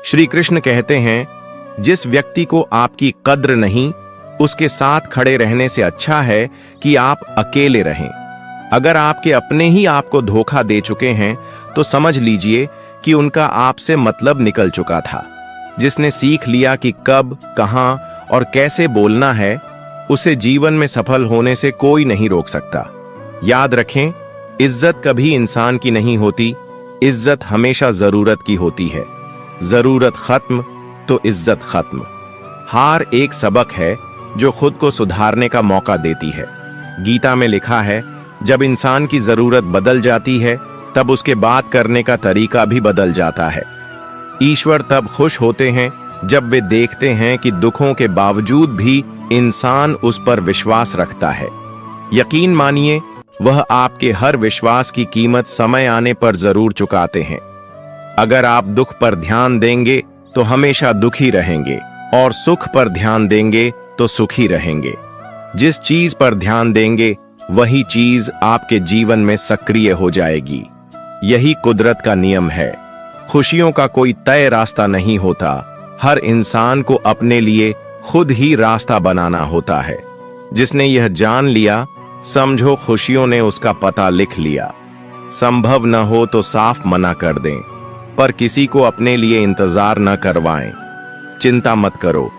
श्री कृष्ण कहते हैं, जिस व्यक्ति को आपकी कद्र नहीं, उसके साथ खड़े रहने से अच्छा है कि आप अकेले रहें। अगर आपके अपने ही आपको धोखा दे चुके हैं तो समझ लीजिए कि उनका आपसे मतलब निकल चुका था। जिसने सीख लिया कि कब, कहां और कैसे बोलना है, उसे जीवन में सफल होने से कोई नहीं रोक सकता। याद रखें, इज्जत कभी इंसान की नहीं होती, इज्जत हमेशा जरूरत की होती है। जरूरत खत्म तो इज्जत खत्म। हार एक सबक है जो खुद को सुधारने का मौका देती है। गीता में लिखा है, जब इंसान की जरूरत बदल जाती है तब उसके बात करने का तरीका भी बदल जाता है। ईश्वर तब खुश होते हैं जब वे देखते हैं कि दुखों के बावजूद भी इंसान उस पर विश्वास रखता है। यकीन मानिए, वह आपके हर विश्वास की कीमत समय आने पर जरूर चुकाते हैं। अगर आप दुख पर ध्यान देंगे तो हमेशा दुखी रहेंगे और सुख पर ध्यान देंगे तो सुखी रहेंगे। जिस चीज पर ध्यान देंगे वही चीज आपके जीवन में सक्रिय हो जाएगी। यही कुदरत का नियम है। खुशियों का कोई तय रास्ता नहीं होता, हर इंसान को अपने लिए खुद ही रास्ता बनाना होता है। जिसने यह जान लिया, समझो खुशियों ने उसका पता लिख लिया। संभव न हो तो साफ मना कर दें, पर किसी को अपने लिए इंतजार न करवाएं। चिंता मत करो,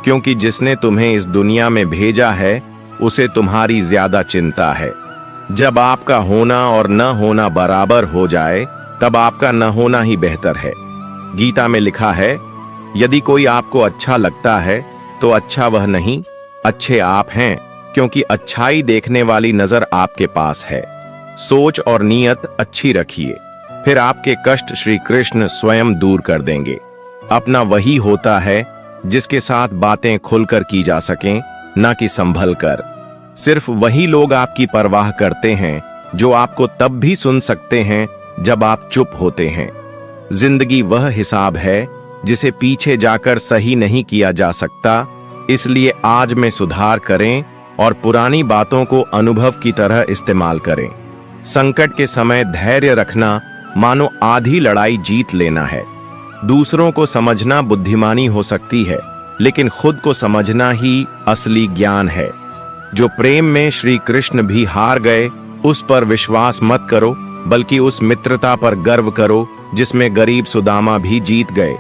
क्योंकि जिसने तुम्हें इस दुनिया में भेजा है उसे तुम्हारी ज्यादा चिंता है। जब आपका होना और न होना बराबर हो जाए तब आपका न होना ही बेहतर है। गीता में लिखा है, यदि कोई आपको अच्छा लगता है तो अच्छा वह नहीं, अच्छे आप हैं, क्योंकि अच्छाई देखने वाली नजर आपके पास है। सोच और नीयत अच्छी रखिए, फिर आपके कष्ट श्री कृष्ण स्वयं दूर कर देंगे। अपना वही होता है जिसके साथ बातें खुलकर की जा सकें, न कि संभल कर। सिर्फ वही लोग आपकी परवाह करते हैं जो आपको तब भी सुन सकते हैं जब आप चुप होते हैं। जिंदगी वह हिसाब है जिसे पीछे जाकर सही नहीं किया जा सकता, इसलिए आज में सुधार करें और पुरानी बातों को अनुभव की तरह इस्तेमाल करें। संकट के समय धैर्य रखना मानो आधी लड़ाई जीत लेना है। दूसरों को समझना बुद्धिमानी हो सकती है, लेकिन खुद को समझना ही असली ज्ञान है। जो प्रेम में श्री कृष्ण भी हार गए, उस पर विश्वास मत करो, बल्कि उस मित्रता पर गर्व करो जिसमें गरीब सुदामा भी जीत गए।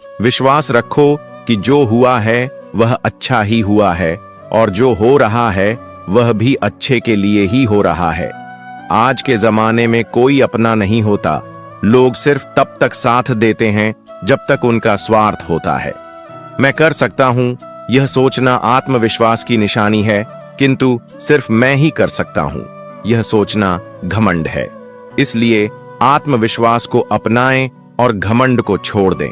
विश्वास रखो कि जो हुआ है वह अच्छा ही हुआ है, और जो हो रहा है वह भी अच्छे के लिए ही हो रहा है। आज के जमाने में कोई अपना नहीं होता, लोग सिर्फ तब तक साथ देते हैं जब तक उनका स्वार्थ होता है। मैं कर सकता हूं, यह सोचना आत्मविश्वास की निशानी है, किंतु सिर्फ मैं ही कर सकता हूं, यह सोचना घमंड है। इसलिए आत्मविश्वास को अपनाएं और घमंड को छोड़ दें।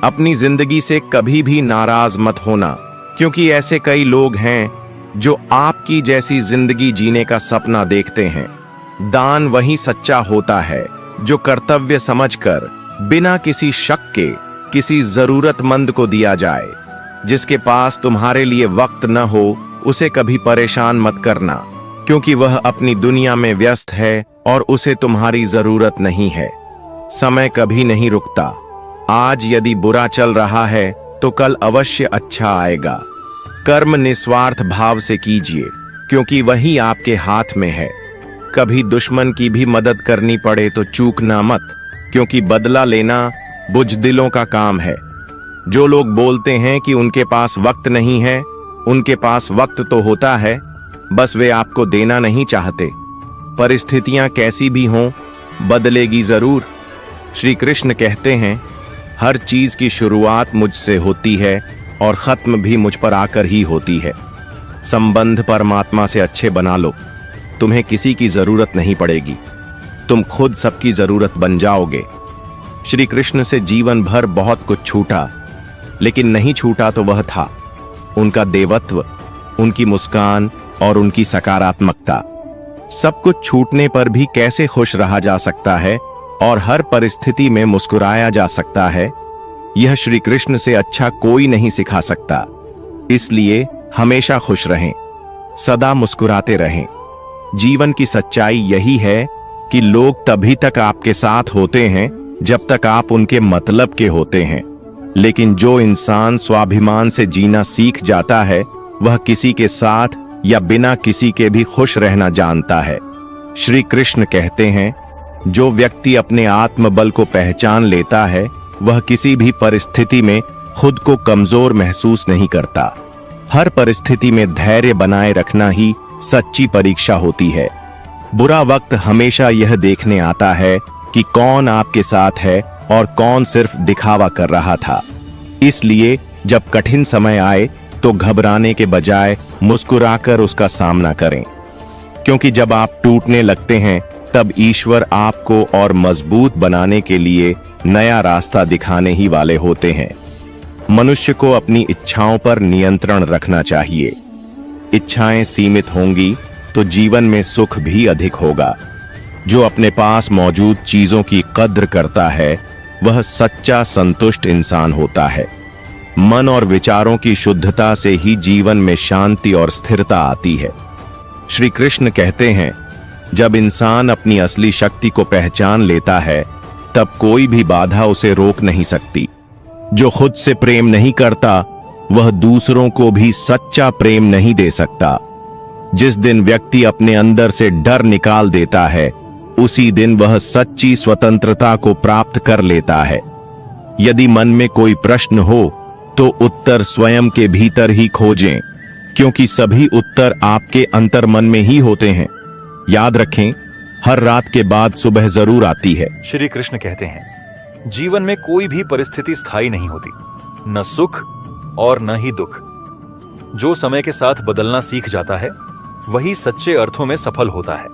अपनी जिंदगी से कभी भी नाराज मत होना, क्योंकि ऐसे कई लोग हैं जो आपकी जैसी जिंदगी जीने का सपना देखते हैं। दान वही सच्चा होता है जो कर्तव्य समझकर बिना किसी शक के किसी जरूरतमंद को दिया जाए। जिसके पास तुम्हारे लिए वक्त न हो उसे कभी परेशान मत करना, क्योंकि वह अपनी दुनिया में व्यस्त है और उसे तुम्हारी जरूरत नहीं है। समय कभी नहीं रुकता। आज यदि बुरा चल रहा है तो कल अवश्य अच्छा आएगा। कर्म निस्वार्थ भाव से कीजिए, क्योंकि वही आपके हाथ में है। कभी दुश्मन की भी मदद करनी पड़े तो चूकना मत, क्योंकि बदला लेना बुजदिलों का काम है। जो लोग बोलते हैं कि उनके पास वक्त नहीं है, उनके पास वक्त तो होता है, बस वे आपको देना नहीं चाहते। परिस्थितियां कैसी भी हों, बदलेगी जरूर। श्री कृष्ण कहते हैं, हर चीज की शुरुआत मुझसे होती है और खत्म भी मुझ पर आकर ही होती है। संबंध परमात्मा से अच्छे बना लो, तुम्हें किसी की जरूरत नहीं पड़ेगी, तुम खुद सबकी जरूरत बन जाओगे। श्री कृष्ण से जीवन भर बहुत कुछ छूटा, लेकिन नहीं छूटा तो वह था उनका देवत्व, उनकी मुस्कान और उनकी सकारात्मकता। सब कुछ छूटने पर भी कैसे खुश रहा जा सकता है और हर परिस्थिति में मुस्कुराया जा सकता है, यह श्री कृष्ण से अच्छा कोई नहीं सिखा सकता। इसलिए हमेशा खुश रहें, सदा मुस्कुराते रहें। जीवन की सच्चाई यही है कि लोग तभी तक आपके साथ होते हैं जब तक आप उनके मतलब के होते हैं। लेकिन जो इंसान स्वाभिमान से जीना सीख जाता है वह किसी के साथ या बिना किसी के भी खुश रहना जानता है। श्री कृष्ण कहते हैं, जो व्यक्ति अपने आत्मबल को पहचान लेता है वह किसी भी परिस्थिति में खुद को कमजोर महसूस नहीं करता। हर परिस्थिति में धैर्य बनाए रखना ही सच्ची परीक्षा होती है। बुरा वक्त हमेशा यह देखने आता है कि कौन आपके साथ है और कौन सिर्फ दिखावा कर रहा था। इसलिए जब कठिन समय आए तो घबराने के बजाय मुस्कुराकर उसका सामना करें, क्योंकि जब आप टूटने लगते हैं तब ईश्वर आपको और मजबूत बनाने के लिए नया रास्ता दिखाने ही वाले होते हैं। मनुष्य को अपनी इच्छाओं पर नियंत्रण रखना चाहिए। इच्छाएं सीमित होंगी तो जीवन में सुख भी अधिक होगा। जो अपने पास मौजूद चीजों की कद्र करता है वह सच्चा संतुष्ट इंसान होता है। मन और विचारों की शुद्धता से ही जीवन में शांति और स्थिरता आती है। श्री कृष्ण कहते हैं, जब इंसान अपनी असली शक्ति को पहचान लेता है तब कोई भी बाधा उसे रोक नहीं सकती। जो खुद से प्रेम नहीं करता वह दूसरों को भी सच्चा प्रेम नहीं दे सकता। जिस दिन व्यक्ति अपने अंदर से डर निकाल देता है उसी दिन वह सच्ची स्वतंत्रता को प्राप्त कर लेता है। यदि मन में कोई प्रश्न हो तो उत्तर स्वयं के भीतर ही खोजें, क्योंकि सभी उत्तर आपके अंतर्मन में ही होते हैं। याद रखें, हर रात के बाद सुबह जरूर आती है। श्री कृष्ण कहते हैं, जीवन में कोई भी परिस्थिति स्थायी नहीं होती, न सुख और न ही दुख। जो समय के साथ बदलना सीख जाता है वही सच्चे अर्थों में सफल होता है।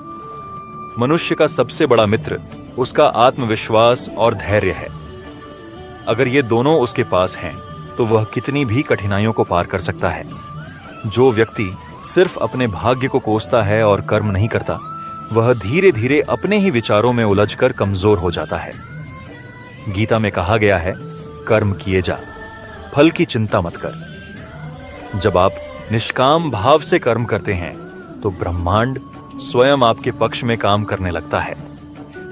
मनुष्य का सबसे बड़ा मित्र उसका आत्मविश्वास और धैर्य है। अगर ये दोनों उसके पास हैं तो वह कितनी भी कठिनाइयों को पार कर सकता है। जो व्यक्ति सिर्फ अपने भाग्य को कोसता है और कर्म नहीं करता वह धीरे धीरे अपने ही विचारों में उलझकर कमजोर हो जाता है। गीता में कहा गया है, कर्म किए जा, फल की चिंता मत कर। जब आप निष्काम भाव से कर्म करते हैं तो ब्रह्मांड स्वयं आपके पक्ष में काम करने लगता है।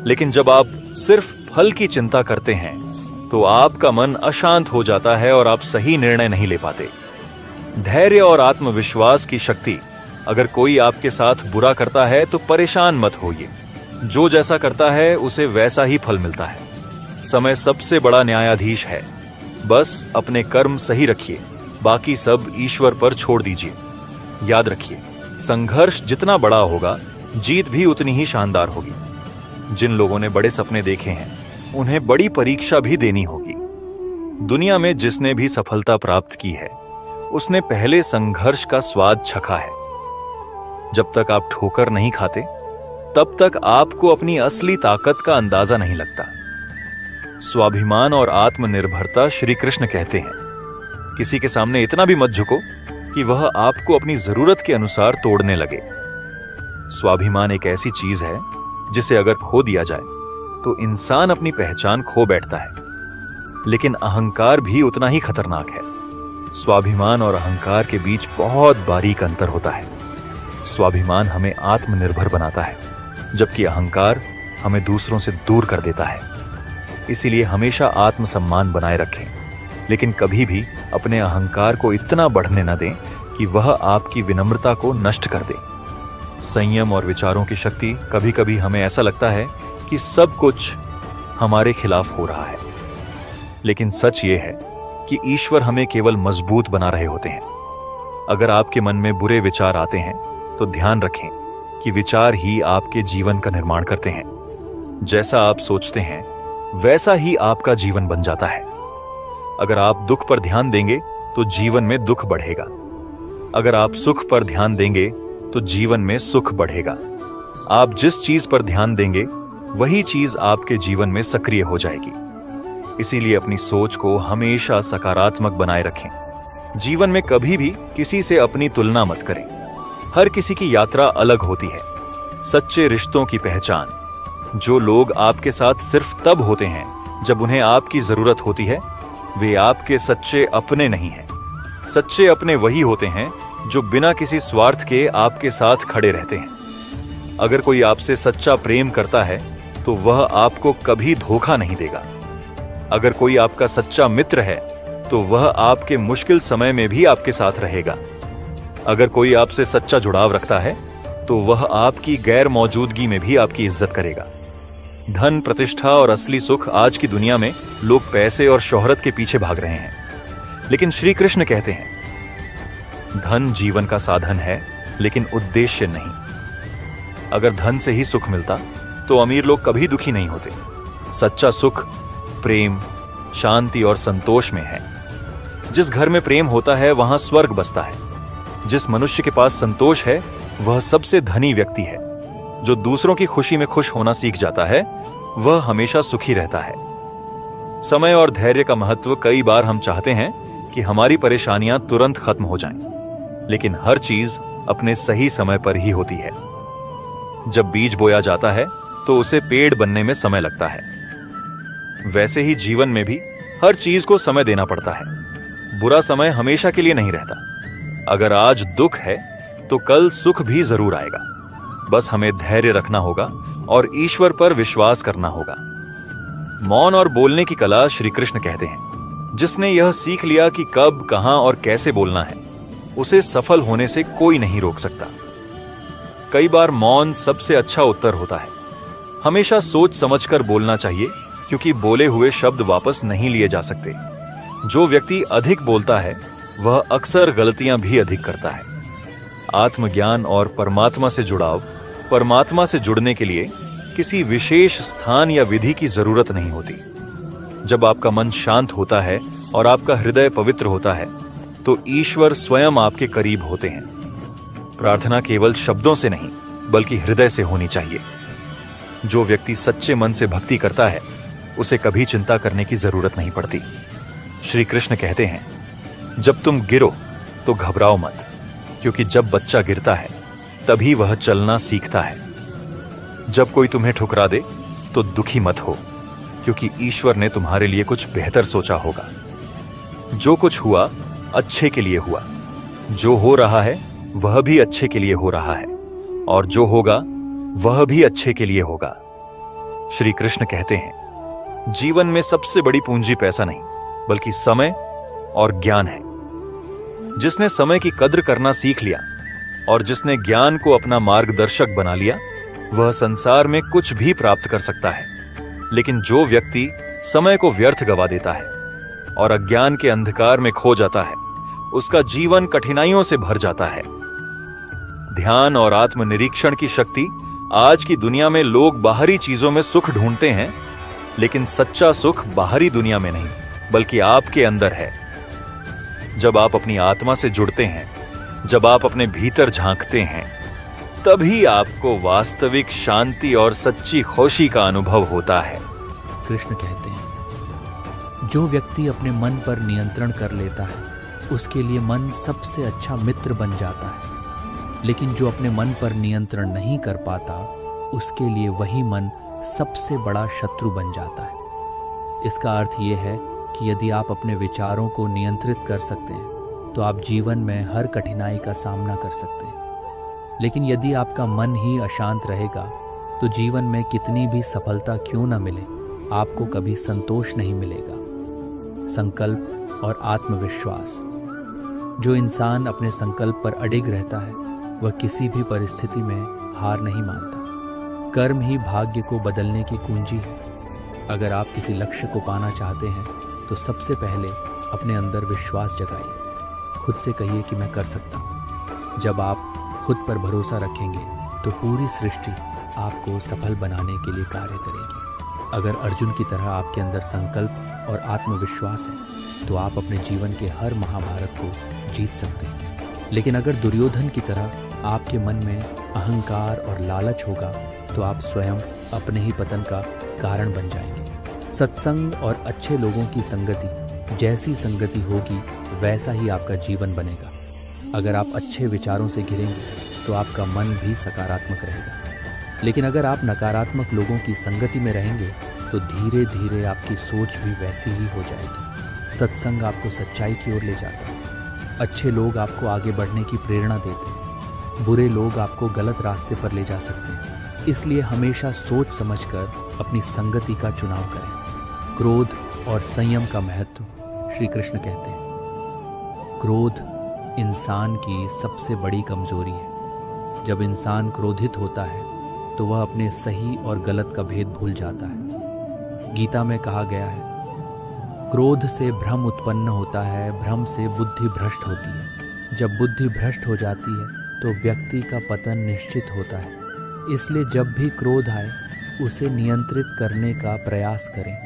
लेकिन जब आप सिर्फ फल की चिंता करते हैं तो आपका मन अशांत हो जाता है और आप सही निर्णय नहीं ले पाते। धैर्य और आत्मविश्वास की शक्ति। अगर कोई आपके साथ बुरा करता है तो परेशान मत होइए। जो जैसा करता है उसे वैसा ही फल मिलता है। समय सबसे बड़ा न्यायाधीश है। बस अपने कर्म सही रखिए, बाकी सब ईश्वर पर छोड़ दीजिए। याद रखिए, संघर्ष जितना बड़ा होगा जीत भी उतनी ही शानदार होगी। जिन लोगों ने बड़े सपने देखे हैं उन्हें बड़ी परीक्षा भी देनी होगी। दुनिया में जिसने भी सफलता प्राप्त की है उसने पहले संघर्ष का स्वाद चखा है। जब तक आप ठोकर नहीं खाते तब तक आपको अपनी असली ताकत का अंदाजा नहीं लगता। स्वाभिमान और आत्मनिर्भरता। श्री कृष्ण कहते हैं, किसी के सामने इतना भी मत झुको कि वह आपको अपनी जरूरत के अनुसार तोड़ने लगे। स्वाभिमान एक ऐसी चीज है जिसे अगर खो दिया जाए तो इंसान अपनी पहचान खो बैठता है। लेकिन अहंकार भी उतना ही खतरनाक है। स्वाभिमान और अहंकार के बीच बहुत बारीक अंतर होता है। स्वाभिमान हमें आत्मनिर्भर बनाता है, जबकि अहंकार हमें दूसरों से दूर कर देता है। इसीलिए हमेशा आत्मसम्मान बनाए रखें, लेकिन कभी भी अपने अहंकार को इतना बढ़ने न दें कि वह आपकी विनम्रता को नष्ट कर दे। संयम और विचारों की शक्ति। कभी कभी हमें ऐसा लगता है कि सब कुछ हमारे खिलाफ हो रहा है, लेकिन सच ये है कि ईश्वर हमें केवल मजबूत बना रहे होते हैं। अगर आपके मन में बुरे विचार आते हैं तो ध्यान रखें कि विचार ही आपके जीवन का निर्माण करते हैं। जैसा आप सोचते हैं वैसा ही आपका जीवन बन जाता है। अगर आप दुख पर ध्यान देंगे तो जीवन में दुख बढ़ेगा। अगर आप सुख पर ध्यान देंगे तो जीवन में सुख बढ़ेगा। आप जिस चीज पर ध्यान देंगे वही चीज आपके जीवन में सक्रिय हो जाएगी। इसीलिए अपनी सोच को हमेशा सकारात्मक बनाए रखें। जीवन में कभी भी किसी से अपनी तुलना मत करें। हर किसी की यात्रा अलग होती है। सच्चे रिश्तों की पहचान। जो लोग आपके साथ सिर्फ तब होते हैं जब उन्हें आपकी जरूरत होती है, वे आपके सच्चे अपने नहीं हैं। सच्चे अपने वही होते हैं जो बिना किसी स्वार्थ के आपके साथ खड़े रहते हैं। अगर कोई आपसे सच्चा प्रेम करता है तो वह आपको कभी धोखा नहीं देगा। अगर कोई आपका सच्चा मित्र है तो वह आपके मुश्किल समय में भी आपके साथ रहेगा। अगर कोई आपसे सच्चा जुड़ाव रखता है तो वह आपकी गैर मौजूदगी में भी आपकी इज्जत करेगा। धन, प्रतिष्ठा और असली सुख आज की दुनिया में लोग पैसे और शोहरत के पीछे भाग रहे हैं, लेकिन श्री कृष्ण कहते हैं धन जीवन का साधन है, लेकिन उद्देश्य नहीं। अगर धन से ही सुख मिलता तो अमीर लोग कभी दुखी नहीं होते। सच्चा सुख प्रेम, शांति और संतोष में है। जिस घर में प्रेम होता है वहां स्वर्ग बसता है। जिस मनुष्य के पास संतोष है वह सबसे धनी व्यक्ति है। जो दूसरों की खुशी में खुश होना सीख जाता है वह हमेशा सुखी रहता है। समय और धैर्य का महत्व कई बार हम चाहते हैं कि हमारी परेशानियां तुरंत खत्म हो जाएं, लेकिन हर चीज अपने सही समय पर ही होती है। जब बीज बोया जाता है तो उसे पेड़ बनने में समय लगता है। वैसे ही जीवन में भी हर चीज को समय देना पड़ता है। बुरा समय हमेशा के लिए नहीं रहता। अगर आज दुख है तो कल सुख भी जरूर आएगा। बस हमें धैर्य रखना होगा और ईश्वर पर विश्वास करना होगा। मौन और बोलने की कला श्री कृष्ण कहते हैं। जिसने यह सीख लिया कि कब, कहां और कैसे बोलना है, उसे सफल होने से कोई नहीं रोक सकता। कई बार मौन सबसे अच्छा उत्तर होता है। हमेशा सोच समझकर बोलना चाहिए, क्योंकि बोले हुए शब्द वापस नहीं लिए जा सकते। जो व्यक्ति अधिक बोलता है वह अक्सर गलतियां भी अधिक करता है। आत्मज्ञान और परमात्मा से जुड़ाव, परमात्मा से जुड़ने के लिए किसी विशेष स्थान या विधि की जरूरत नहीं होती। जब आपका मन शांत होता है और आपका हृदय पवित्र होता है तो ईश्वर स्वयं आपके करीब होते हैं। प्रार्थना केवल शब्दों से नहीं बल्कि हृदय से होनी चाहिए। जो व्यक्ति सच्चे मन से भक्ति करता है उसे कभी चिंता करने की जरूरत नहीं पड़ती। श्री कृष्ण कहते हैं जब तुम गिरो तो घबराओ मत, क्योंकि जब बच्चा गिरता है तभी वह चलना सीखता है। जब कोई तुम्हें ठुकरा दे तो दुखी मत हो, क्योंकि ईश्वर ने तुम्हारे लिए कुछ बेहतर सोचा होगा। जो कुछ हुआ अच्छे के लिए हुआ। जो हो रहा है वह भी अच्छे के लिए हो रहा है, और जो होगा वह भी अच्छे के लिए होगा। श्री कृष्ण कहते हैं जीवन में सबसे बड़ी पूंजी पैसा नहीं बल्कि समय और ज्ञान है। जिसने समय की कद्र करना सीख लिया और जिसने ज्ञान को अपना मार्गदर्शक बना लिया वह संसार में कुछ भी प्राप्त कर सकता है। लेकिन जो व्यक्ति समय को व्यर्थ गवा देता है और अज्ञान के अंधकार में खो जाता है उसका जीवन कठिनाइयों से भर जाता है। ध्यान और आत्मनिरीक्षण की शक्ति आज की दुनिया में लोग बाहरी चीजों में सुख ढूंढते हैं, लेकिन सच्चा सुख बाहरी दुनिया में नहीं बल्कि आपके अंदर है। जब आप अपनी आत्मा से जुड़ते हैं, जब आप अपने भीतर झांकते हैं, तभी आपको वास्तविक शांति और सच्ची खुशी का अनुभव होता है। कृष्ण कहते हैं जो व्यक्ति अपने मन पर नियंत्रण कर लेता है उसके लिए मन सबसे अच्छा मित्र बन जाता है, लेकिन जो अपने मन पर नियंत्रण नहीं कर पाता उसके लिए वही मन सबसे बड़ा शत्रु बन जाता है। इसका अर्थ यह है कि यदि आप अपने विचारों को नियंत्रित कर सकते हैं तो आप जीवन में हर कठिनाई का सामना कर सकते हैं। लेकिन यदि आपका मन ही अशांत रहेगा तो जीवन में कितनी भी सफलता क्यों न मिले आपको कभी संतोष नहीं मिलेगा। संकल्प और आत्मविश्वास। जो इंसान अपने संकल्प पर अडिग रहता है वह किसी भी परिस्थिति में हार नहीं मानता। कर्म ही भाग्य को बदलने की कुंजी है। अगर आप किसी लक्ष्य को पाना चाहते हैं तो सबसे पहले अपने अंदर विश्वास जगाइए। खुद से कहिए कि मैं कर सकता हूँ। जब आप खुद पर भरोसा रखेंगे तो पूरी सृष्टि आपको सफल बनाने के लिए कार्य करेगी। अगर अर्जुन की तरह आपके अंदर संकल्प और आत्मविश्वास है तो आप अपने जीवन के हर महाभारत को जीत सकते हैं। लेकिन अगर दुर्योधन की तरह आपके मन में अहंकार और लालच होगा तो आप स्वयं अपने ही पतन का कारण बन जाएंगे। सत्संग और अच्छे लोगों की संगति, जैसी संगति होगी वैसा ही आपका जीवन बनेगा। अगर आप अच्छे विचारों से घिरेंगे तो आपका मन भी सकारात्मक रहेगा। लेकिन अगर आप नकारात्मक लोगों की संगति में रहेंगे तो धीरे धीरे आपकी सोच भी वैसी ही हो जाएगी। सत्संग आपको सच्चाई की ओर ले जाता है। अच्छे लोग आपको आगे बढ़ने की प्रेरणा देते हैं। बुरे लोग आपको गलत रास्ते पर ले जा सकते हैं। इसलिए हमेशा सोच समझकर अपनी संगति का चुनाव करें। क्रोध और संयम का महत्व श्री कृष्ण कहते हैं, क्रोध इंसान की सबसे बड़ी कमजोरी है। जब इंसान क्रोधित होता है तो वह अपने सही और गलत का भेद भूल जाता है। गीता में कहा गया है, क्रोध से भ्रम उत्पन्न होता है, भ्रम से बुद्धि भ्रष्ट होती है। जब बुद्धि भ्रष्ट हो जाती है तो व्यक्ति का पतन निश्चित होता है। इसलिए जब भी क्रोध आए उसे नियंत्रित करने का प्रयास करें।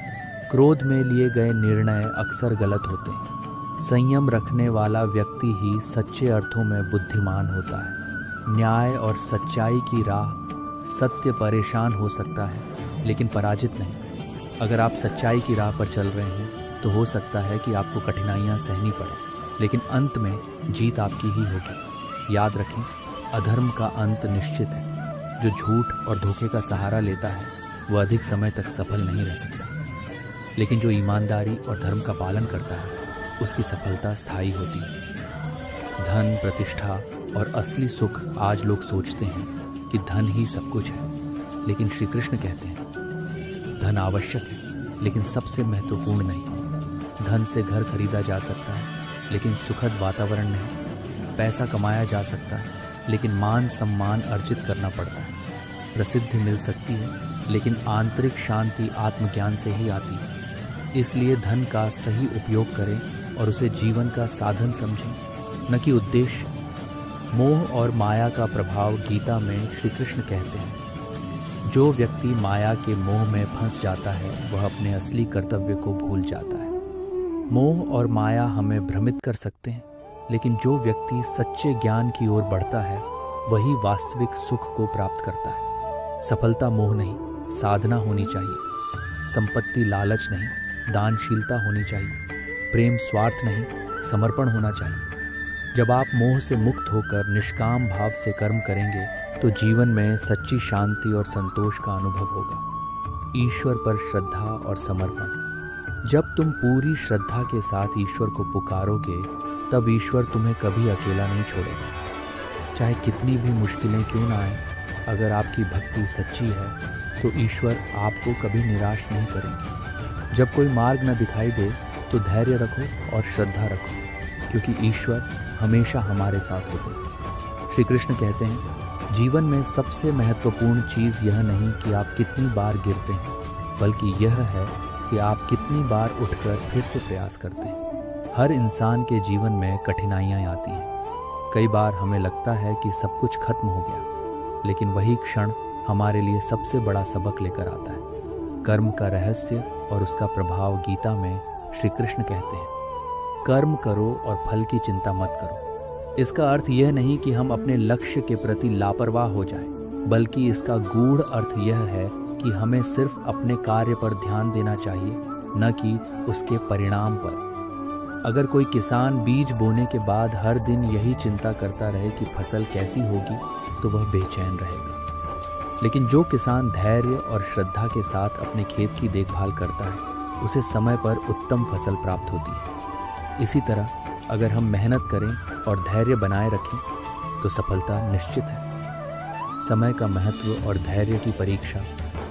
क्रोध में लिए गए निर्णय अक्सर गलत होते हैं। संयम रखने वाला व्यक्ति ही सच्चे अर्थों में बुद्धिमान होता है। न्याय और सच्चाई की राह सत्य परेशान हो सकता है लेकिन पराजित नहीं। अगर आप सच्चाई की राह पर चल रहे हैं तो हो सकता है कि आपको कठिनाइयां सहनी पड़े, लेकिन अंत में जीत आपकी ही होगी। याद रखें, अधर्म का अंत निश्चित है। जो झूठ और धोखे का सहारा लेता है वह अधिक समय तक सफल नहीं रह सकता, लेकिन जो ईमानदारी और धर्म का पालन करता है उसकी सफलता स्थायी होती है। धन, प्रतिष्ठा और असली सुख आज लोग सोचते हैं कि धन ही सब कुछ है, लेकिन श्री कृष्ण कहते हैं धन आवश्यक है लेकिन सबसे महत्वपूर्ण नहीं। धन से घर खरीदा जा सकता है लेकिन सुखद वातावरण नहीं। पैसा कमाया जा सकता है लेकिन मान सम्मान अर्जित करना पड़ता है। प्रसिद्धि मिल सकती है लेकिन आंतरिक शांति आत्मज्ञान से ही आती है। इसलिए धन का सही उपयोग करें और उसे जीवन का साधन समझें, न कि उद्देश्य। मोह और माया का प्रभाव गीता में श्री कृष्ण कहते हैं, जो व्यक्ति माया के मोह में फंस जाता है वह अपने असली कर्तव्य को भूल जाता है। मोह और माया हमें भ्रमित कर सकते हैं, लेकिन जो व्यक्ति सच्चे ज्ञान की ओर बढ़ता है वही वास्तविक सुख को प्राप्त करता है। सफलता मोह नहीं, साधना होनी चाहिए। संपत्ति लालच नहीं, दानशीलता होनी चाहिए। प्रेम स्वार्थ नहीं, समर्पण होना चाहिए। जब आप मोह से मुक्त होकर निष्काम भाव से कर्म करेंगे तो जीवन में सच्ची शांति और संतोष का अनुभव होगा। ईश्वर पर श्रद्धा और समर्पण। जब तुम पूरी श्रद्धा के साथ ईश्वर को पुकारोगे तब ईश्वर तुम्हें कभी अकेला नहीं छोड़ेगा। चाहे कितनी भी मुश्किलें क्यों ना आए, अगर आपकी भक्ति सच्ची है तो ईश्वर आपको कभी निराश नहीं करेंगे। जब कोई मार्ग न दिखाई दे तो धैर्य रखो और श्रद्धा रखो, क्योंकि ईश्वर हमेशा हमारे साथ होते हैं। श्री कृष्ण कहते हैं, जीवन में सबसे महत्वपूर्ण चीज़ यह नहीं कि आप कितनी बार गिरते हैं, बल्कि यह है कि आप कितनी बार उठकर फिर से प्रयास करते हैं। हर इंसान के जीवन में कठिनाइयाँ आती हैं। कई बार हमें लगता है कि सब कुछ खत्म हो गया, लेकिन वही क्षण हमारे लिए सबसे बड़ा सबक लेकर आता है। कर्म का रहस्य और उसका प्रभाव गीता में श्री कृष्ण कहते हैं, कर्म करो और फल की चिंता मत करो। इसका अर्थ यह नहीं कि हम अपने लक्ष्य के प्रति लापरवाह हो जाएं, बल्कि इसका गूढ़ अर्थ यह है कि हमें सिर्फ अपने कार्य पर ध्यान देना चाहिए, न कि उसके परिणाम पर। अगर कोई किसान बीज बोने के बाद हर दिन यही चिंता करता रहे कि फसल कैसी होगी तो वह बेचैन रहेगा। लेकिन जो किसान धैर्य और श्रद्धा के साथ अपने खेत की देखभाल करता है उसे समय पर उत्तम फसल प्राप्त होती है। इसी तरह अगर हम मेहनत करें और धैर्य बनाए रखें तो सफलता निश्चित है। समय का महत्व और धैर्य की परीक्षा।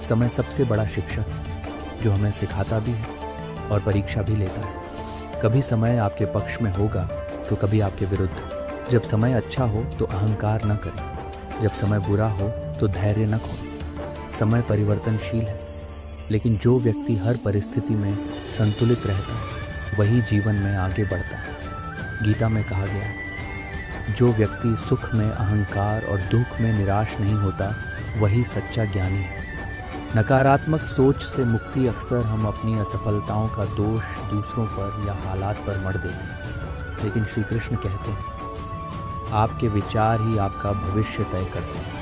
समय सबसे बड़ा शिक्षक है जो हमें सिखाता भी है और परीक्षा भी लेता है। कभी समय आपके पक्ष में होगा तो कभी आपके विरुद्ध। जब समय अच्छा हो तो अहंकार न करें, जब समय बुरा हो तो धैर्य न खोएं। समय परिवर्तनशील है, लेकिन जो व्यक्ति हर परिस्थिति में संतुलित रहता है वही जीवन में आगे बढ़ता है। गीता में कहा गया है, जो व्यक्ति सुख में अहंकार और दुख में निराश नहीं होता वही सच्चा ज्ञानी है। नकारात्मक सोच से मुक्ति। अक्सर हम अपनी असफलताओं का दोष दूसरों पर या हालात पर मढ़ देते हैं, लेकिन श्री कृष्ण कहते हैं, आपके विचार ही आपका भविष्य तय करते हैं।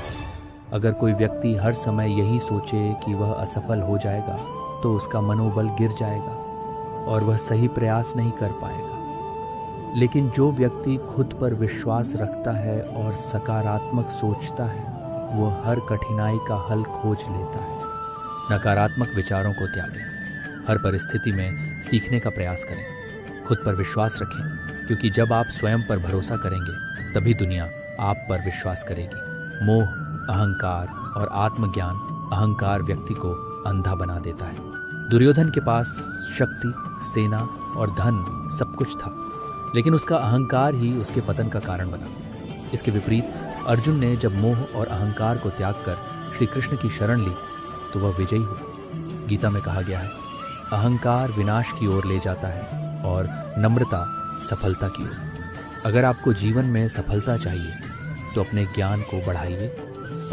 अगर कोई व्यक्ति हर समय यही सोचे कि वह असफल हो जाएगा तो उसका मनोबल गिर जाएगा और वह सही प्रयास नहीं कर पाएगा। लेकिन जो व्यक्ति खुद पर विश्वास रखता है और सकारात्मक सोचता है वह हर कठिनाई का हल खोज लेता है। नकारात्मक विचारों को त्यागें। हर परिस्थिति में सीखने का प्रयास करें। खुद पर विश्वास रखें, क्योंकि जब आप स्वयं पर भरोसा करेंगे तभी दुनिया आप पर विश्वास करेगी। मोह, अहंकार और आत्मज्ञान। अहंकार व्यक्ति को अंधा बना देता है। दुर्योधन के पास शक्ति, सेना और धन सब कुछ था, लेकिन उसका अहंकार ही उसके पतन का कारण बना। इसके विपरीत अर्जुन ने जब मोह और अहंकार को त्याग कर श्री कृष्ण की शरण ली तो वह विजयी हुआ। गीता में कहा गया है, अहंकार विनाश की ओर ले जाता है और नम्रता सफलता की ओर। अगर आपको जीवन में सफलता चाहिए तो अपने ज्ञान को बढ़ाइए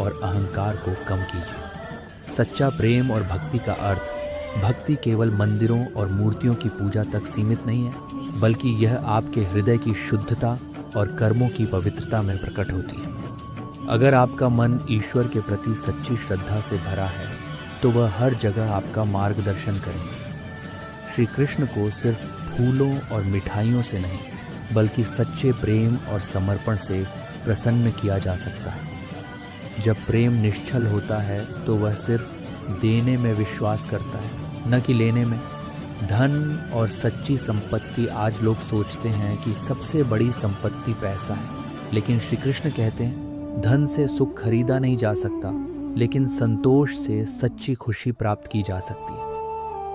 और अहंकार को कम कीजिए। सच्चा प्रेम और भक्ति का अर्थ भक्ति केवल मंदिरों और मूर्तियों की पूजा तक सीमित नहीं है, बल्कि यह आपके हृदय की शुद्धता और कर्मों की पवित्रता में प्रकट होती है। अगर आपका मन ईश्वर के प्रति सच्ची श्रद्धा से भरा है तो वह हर जगह आपका मार्गदर्शन करेंगे। श्री कृष्ण को सिर्फ फूलों और मिठाइयों से नहीं, बल्कि सच्चे प्रेम और समर्पण से प्रसन्न किया जा सकता है। जब प्रेम निश्चल होता है तो वह सिर्फ देने में विश्वास करता है, न कि लेने में। धन और सच्ची संपत्ति, आज लोग सोचते हैं कि सबसे बड़ी संपत्ति पैसा है, लेकिन श्री कृष्ण कहते हैं धन से सुख खरीदा नहीं जा सकता, लेकिन संतोष से सच्ची खुशी प्राप्त की जा सकती है।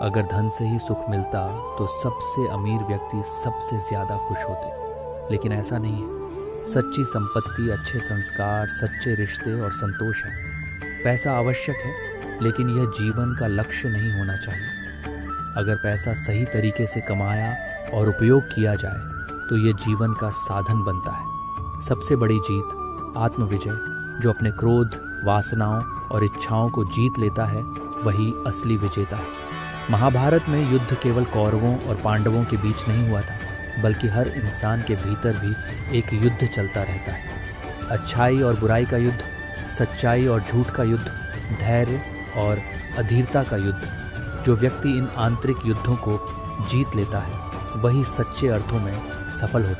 अगर धन से ही सुख मिलता तो सबसे अमीर व्यक्ति सबसे ज्यादा खुश होते, लेकिन ऐसा नहीं है। सच्ची संपत्ति, अच्छे संस्कार, सच्चे रिश्ते और संतोष है। पैसा आवश्यक है, लेकिन यह जीवन का लक्ष्य नहीं होना चाहिए। अगर पैसा सही तरीके से कमाया और उपयोग किया जाए तो यह जीवन का साधन बनता है। सबसे बड़ी जीत आत्मविजय, जो अपने क्रोध, वासनाओं और इच्छाओं को जीत लेता है, वही असली विजेता है। महाभारत में युद्ध केवल कौरवों और पांडवों के बीच नहीं हुआ था, बल्कि हर इंसान के भीतर भी एक युद्ध चलता रहता है। अच्छाई और बुराई का युद्ध, सच्चाई और झूठ का युद्ध, धैर्य और अधीरता का युद्ध। जो व्यक्ति इन आंतरिक युद्धों को जीत लेता है वही सच्चे अर्थों में सफल होता है।